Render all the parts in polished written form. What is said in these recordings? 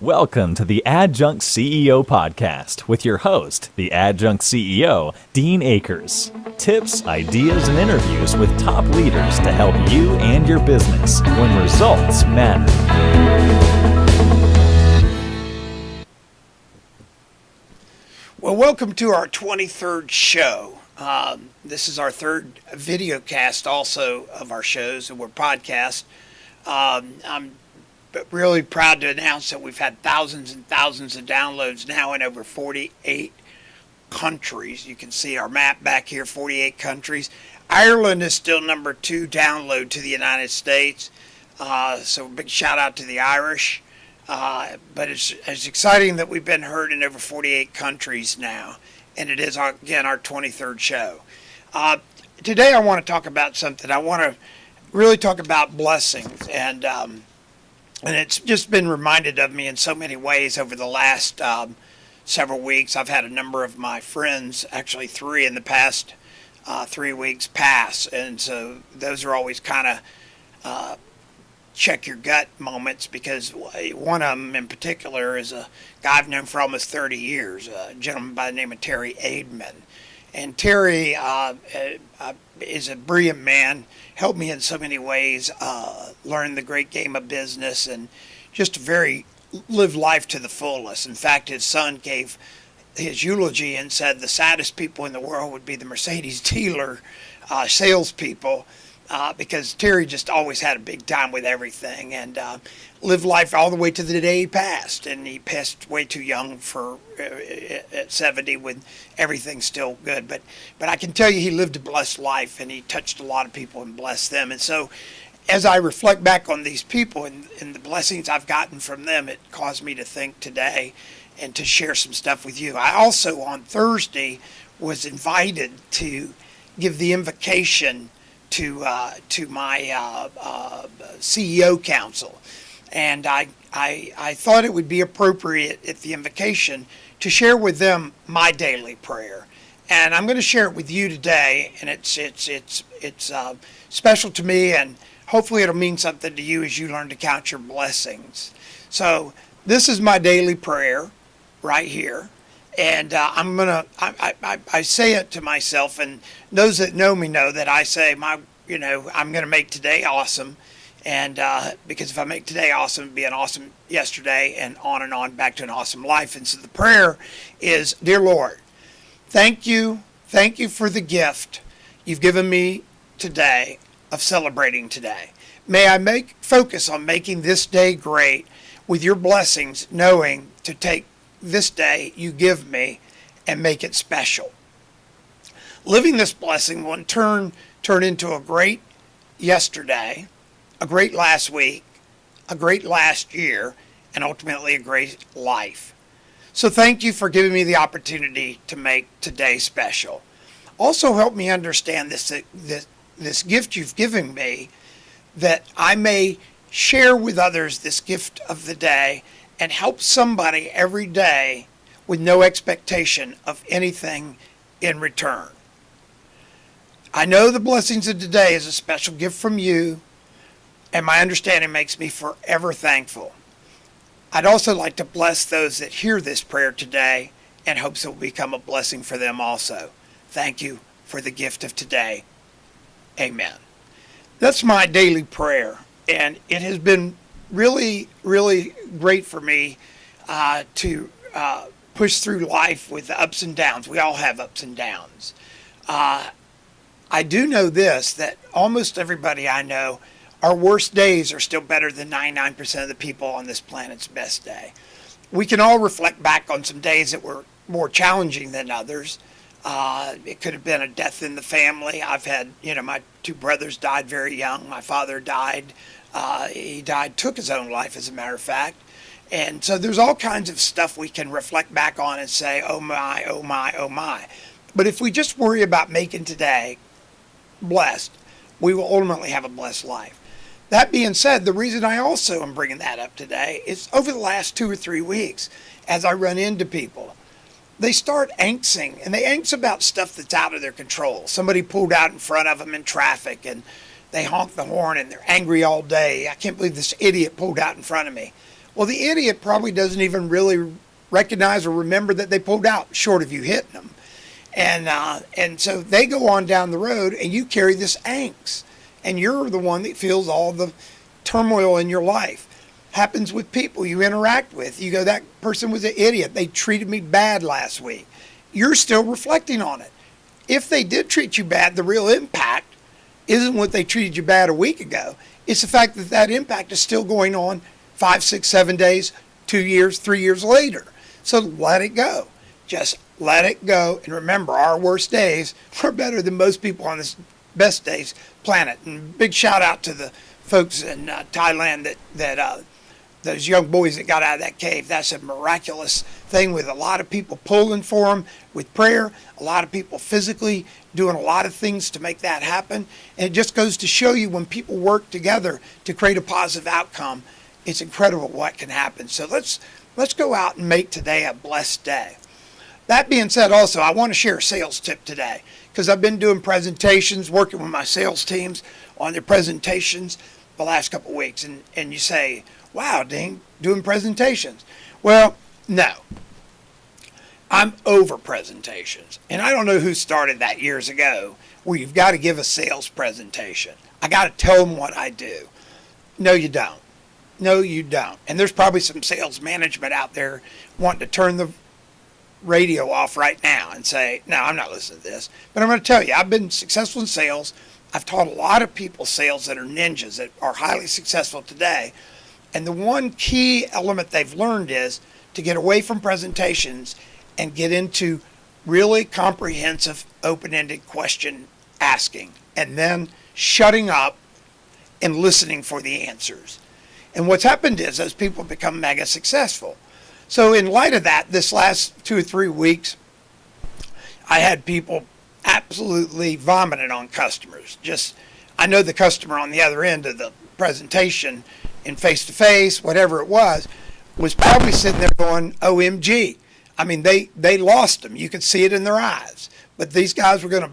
Welcome to the Adjunct CEO Podcast with your host, the Adjunct CEO, Dean Akers. Tips, ideas, and interviews with top leaders to help you and your business when results matter. Well, welcome to our 23rd show. This is our third video cast also of our shows, and we're podcast. I'm really proud to announce that we've had thousands and thousands of downloads now in over 48 countries. You can see our map back here, 48 countries. Ireland is still number 2 download to the United States. So a big shout out to the Irish. But it's exciting that we've been heard in over 48 countries now. And it is, again, our 23rd show. Today I want to talk about something. I want to really talk about blessings. And it's just been reminded of me in so many ways over the last several weeks. I've had a number of my friends, actually 3 in the past 3 weeks, pass. And so those are always kind of check your gut moments, because one of them in particular is a guy I've known for almost 30 years, a gentleman by the name of Terry Aidman. And Terry is a brilliant man, helped me in so many ways, learn the great game of business, and just live life to the fullest. In fact, his son gave his eulogy and said the saddest people in the world would be the Mercedes dealer salespeople, because Terry just always had a big time with everything and lived life all the way to the day he passed. And he passed way too young for at 70 with everything still good. But I can tell you he lived a blessed life, and he touched a lot of people and blessed them. And so as I reflect back on these people and the blessings I've gotten from them, it caused me to think today and to share some stuff with you. I also on Thursday was invited to give the invocation to my CEO council, and I thought it would be appropriate at the invocation to share with them my daily prayer, and I'm going to share it with you today. And it's special to me, and hopefully it'll mean something to you as you learn to count your blessings. So this is my daily prayer right here. And I say it to myself, and those that know me know that I say I'm going to make today awesome. And because if I make today awesome, it'd be an awesome yesterday, and on back to an awesome life. And so the prayer is, Dear Lord, thank you for the gift you've given me today of celebrating today. May I focus on making this day great with your blessings, knowing to take this day you give me and make it special. Living this blessing will in turn into a great yesterday, a great last week, a great last year, and ultimately a great life. So thank you for giving me the opportunity to make today special. Also help me understand this gift you've given me, that I may share with others this gift of the day and help somebody every day with no expectation of anything in return. I know the blessings of today is a special gift from you, and my understanding makes me forever thankful. I'd also like to bless those that hear this prayer today and hopes it will become a blessing for them also. Thank you for the gift of today. Amen. That's my daily prayer, and it has been really, really great for me to push through life with the ups and downs. We all have ups and downs. I do know this, that almost everybody I know, our worst days are still better than 99% of the people on this planet's best day. We can all reflect back on some days that were more challenging than others. It could have been a death in the family. I've had, my 2 brothers died very young. My father died. He took his own life, as a matter of fact. And so there's all kinds of stuff we can reflect back on and say, oh my, oh my, oh my. But if we just worry about making today blessed, we will ultimately have a blessed life. That being said, the reason I also am bringing that up today is over the last 2 or 3 weeks, as I run into people, they start angsting, and they angst about stuff that's out of their control. Somebody pulled out in front of them in traffic, and they honk the horn, and they're angry all day. I can't believe this idiot pulled out in front of me. Well, the idiot probably doesn't even really recognize or remember that they pulled out, short of you hitting them. And so they go on down the road, and you carry this angst, and you're the one that feels all the turmoil in your life. Happens with people you interact with. You go, that person was an idiot. They treated me bad last week. You're still reflecting on it. If they did treat you bad, the real impact isn't what they treated you bad a week ago. It's the fact that that impact is still going on 5, 6, 7 days, 2 years, 3 years later. So let it go. Just let it go. And remember, our worst days are better than most people on this best days planet. And big shout out to the folks in Thailand that those young boys that got out of that cave. That's a miraculous thing, with a lot of people pulling for them with prayer, a lot of people physically doing a lot of things to make that happen. And it just goes to show you, when people work together to create a positive outcome, it's incredible what can happen. So let's go out and make today a blessed day. That being said, also, I want to share a sales tip today, because I've been doing presentations, working with my sales teams on their presentations the last couple of weeks. And you say, wow, Dean, doing presentations. Well, no. I'm over presentations. And I don't know who started that years ago, where you've got to give a sales presentation. I got to tell them what I do. No, you don't. No, you don't. And there's probably some sales management out there wanting to turn the radio off right now and say, no, I'm not listening to this. But I'm going to tell you, I've been successful in sales. I've taught a lot of people sales that are ninjas, that are highly successful today. And the one key element they've learned is to get away from presentations and get into really comprehensive, open-ended question asking, and then shutting up and listening for the answers. And what's happened is those people become mega successful. So in light of that, this last 2 or 3 weeks, I had people absolutely vomiting on customers. I know the customer on the other end of the presentation, in face-to-face, whatever it was probably sitting there going, OMG. I mean, they lost them. You could see it in their eyes. But these guys were going to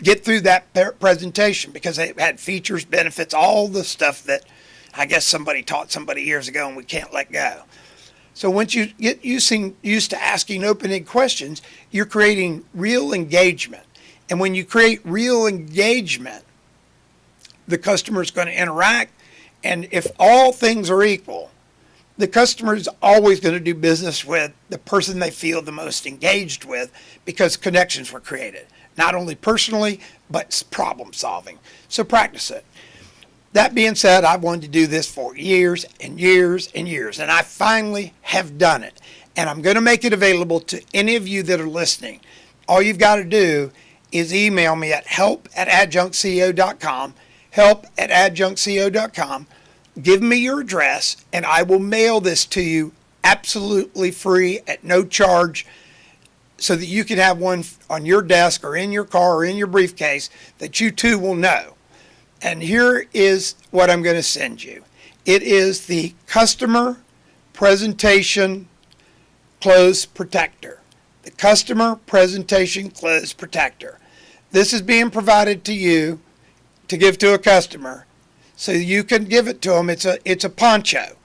get through that presentation because they had features, benefits, all the stuff that I guess somebody taught somebody years ago and we can't let go. So once you get used to asking open-ended questions, you're creating real engagement. And when you create real engagement, the customer is going to interact. And if all things are equal, the customer is always going to do business with the person they feel the most engaged with, because connections were created, not only personally, but problem solving. So practice it. That being said, I've wanted to do this for years and years and years, and I finally have done it. And I'm going to make it available to any of you that are listening. All you've got to do is email me at help@adjunctceo.com, help@adjunctceo.com. Give me your address, and I will mail this to you absolutely free at no charge, so that you can have one on your desk or in your car or in your briefcase that you too will know. And here is what I'm going to send you. It is the Customer Presentation Close Protector. The Customer Presentation Close Protector. This is being provided to you to give to a customer, so you can give it to them. It's a poncho.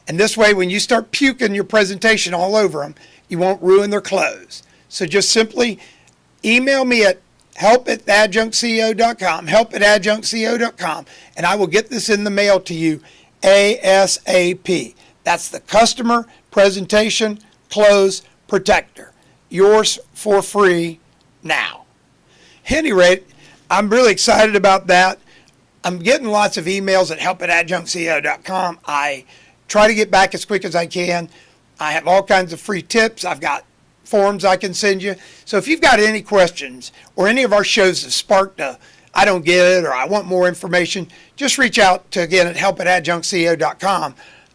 And this way, when you start puking your presentation all over them, you won't ruin their clothes. So just simply email me at help@adjunctceo.com, help@adjunctceo.com, and I will get this in the mail to you ASAP. That's the Customer Presentation Close Protector. Yours for free now. At any rate, I'm really excited about that. I'm getting lots of emails at help@adjunctceo.com. I try to get back as quick as I can. I have all kinds of free tips. I've got forms I can send you. So if you've got any questions, or any of our shows have sparked I don't get it, or I want more information, just reach out to, again, at help@adjunctceo.com,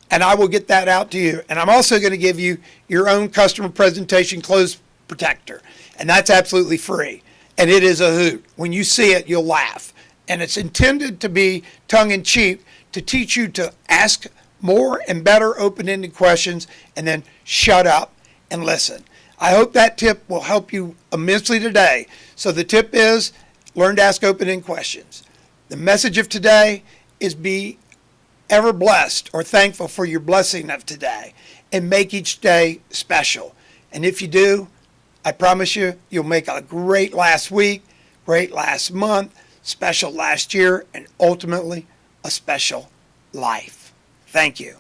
and I will get that out to you. And I'm also going to give you your own Customer Presentation Close Protector, and that's absolutely free. And it is a hoot. When you see it, you'll laugh. And it's intended to be tongue-in-cheek, to teach you to ask more and better open-ended questions, and then shut up and listen. I hope that tip will help you immensely today. So the tip is, learn to ask open-ended questions. The message of today is, be ever blessed or thankful for your blessing of today, and make each day special. And if you do, I promise you, you'll make a great last week, great last month, special last year, and ultimately a special life. Thank you.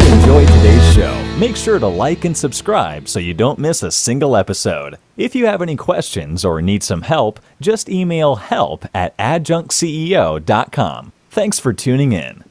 Enjoyed today's show. Make sure to like and subscribe so you don't miss a single episode. If you have any questions or need some help, just email help@adjunctceo.com. Thanks for tuning in.